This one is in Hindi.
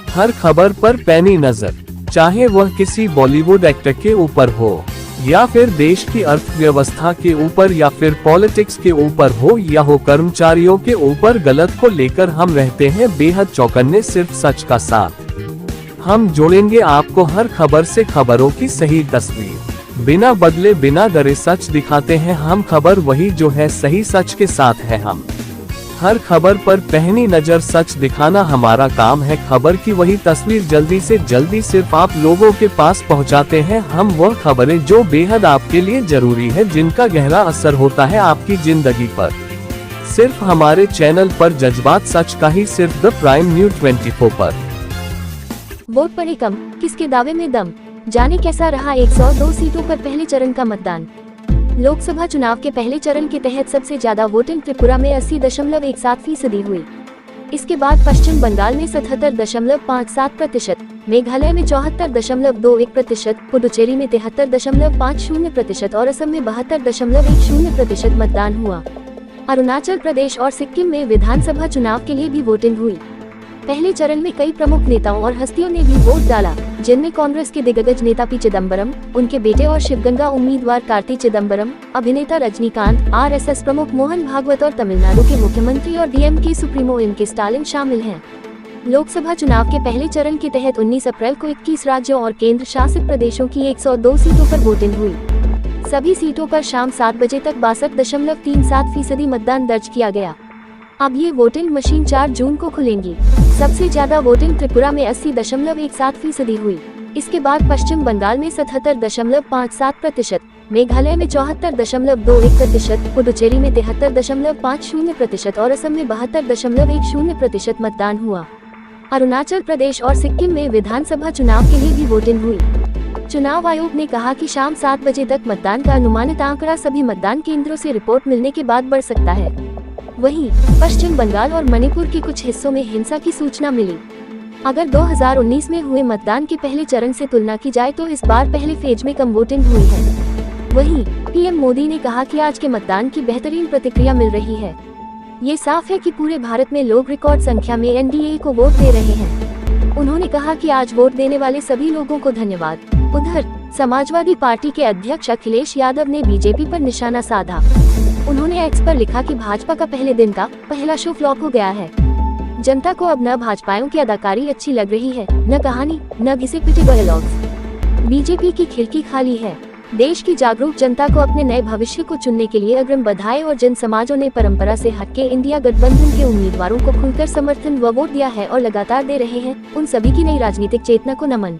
हर खबर पर पैनी नजर, चाहे वह किसी बॉलीवुड एक्टर के ऊपर हो या फिर देश की अर्थव्यवस्था के ऊपर या फिर पॉलिटिक्स के ऊपर हो या हो कर्मचारियों के ऊपर, गलत को लेकर हम रहते हैं बेहद चौकन्ने, सिर्फ सच का साथ। हम जोड़ेंगे आपको हर खबर से खबरों की सही तस्वीर, बिना बदले बिना डरे सच दिखाते हैं हम। खबर वही जो है सही, सच के साथ है हम। हर खबर पर पहनी नजर, सच दिखाना हमारा काम है। खबर की वही तस्वीर जल्दी से जल्दी सिर्फ आप लोगों के पास पहुंचाते हैं हम। वह खबरें जो बेहद आपके लिए जरूरी है, जिनका गहरा असर होता है आपकी जिंदगी पर, सिर्फ हमारे चैनल पर जज्बात सच का ही, सिर्फ द प्राइम न्यूज़ 24 पर। वोट पड़े कम, किसके दावे में दम, जाने कैसा रहा 102 सीटों पर पहले चरण का मतदान। लोकसभा चुनाव के पहले चरण के तहत सबसे ज्यादा वोटिंग त्रिपुरा में 80.17% हुई। इसके बाद पश्चिम बंगाल में 77.57%, मेघालय में 74.21%, पुडुचेरी में 73.50% और असम में 72.10% मतदान हुआ। अरुणाचल प्रदेश और सिक्किम में विधानसभा चुनाव के लिए भी वोटिंग हुई। पहले चरण में कई प्रमुख नेताओं और हस्तियों ने भी वोट डाला, जिनमें कांग्रेस के दिग्गज नेता पी चिदम्बरम, उनके बेटे और शिवगंगा उम्मीदवार कार्ति चिदम्बरम, अभिनेता रजनीकांत, आरएसएस प्रमुख मोहन भागवत और तमिलनाडु के मुख्यमंत्री और डीएमके सुप्रीमो एम के स्टालिन शामिल हैं। लोकसभा चुनाव के पहले चरण के तहत 19 अप्रैल को 21 राज्यों और केंद्र शासित प्रदेशों की 102 सीटों पर वोटिंग हुई। सभी सीटों पर शाम 7 बजे तक 62.37% मतदान दर्ज किया गया। अब ये वोटिंग मशीन 4 जून को खुलेंगी। सबसे ज्यादा वोटिंग त्रिपुरा में 80.17% हुई। इसके बाद पश्चिम बंगाल में 77.57%, मेघालय में 74.21%, पुडुचेरी में 73.50% और असम में 72.10% मतदान हुआ। अरुणाचल प्रदेश और सिक्किम में विधानसभा चुनाव के लिए भी वोटिंग हुई। चुनाव आयोग ने कहा कि शाम 7 बजे तक मतदान का अनुमानित आंकड़ा सभी मतदान केंद्रों से रिपोर्ट मिलने के बाद बढ़ सकता है। वहीं पश्चिम बंगाल और मणिपुर के कुछ हिस्सों में हिंसा की सूचना मिली। अगर 2019 में हुए मतदान के पहले चरण से तुलना की जाए तो इस बार पहले फेज में कम वोटिंग हुई है। वहीं पीएम मोदी ने कहा कि आज के मतदान की बेहतरीन प्रतिक्रिया मिल रही है। ये साफ है कि पूरे भारत में लोग रिकॉर्ड संख्या में एनडीए को वोट दे रहे हैं। उन्होंने कहा कि आज वोट देने वाले सभी लोगों को धन्यवाद। उधर समाजवादी पार्टी के अध्यक्ष अखिलेश यादव ने बीजेपी पर निशाना साधा। उन्होंने एक्स पर लिखा कि भाजपा का पहले दिन का पहला शो फ्लॉप हो गया है। जनता को अब न भाजपाइयों की अदाकारी अच्छी लग रही है, न कहानी, न घिसे पिटे डायलॉग्स। बीजेपी की खिड़की खाली है। देश की जागरूक जनता को अपने नए भविष्य को चुनने के लिए अग्रिम बधाई और जन समाजों ने परंपरा से हटके इंडिया गठबंधन के उम्मीदवारों को खुलकर समर्थन व वोट दिया है और लगातार दे रहे हैं। उन सभी की नई राजनीतिक चेतना को नमन।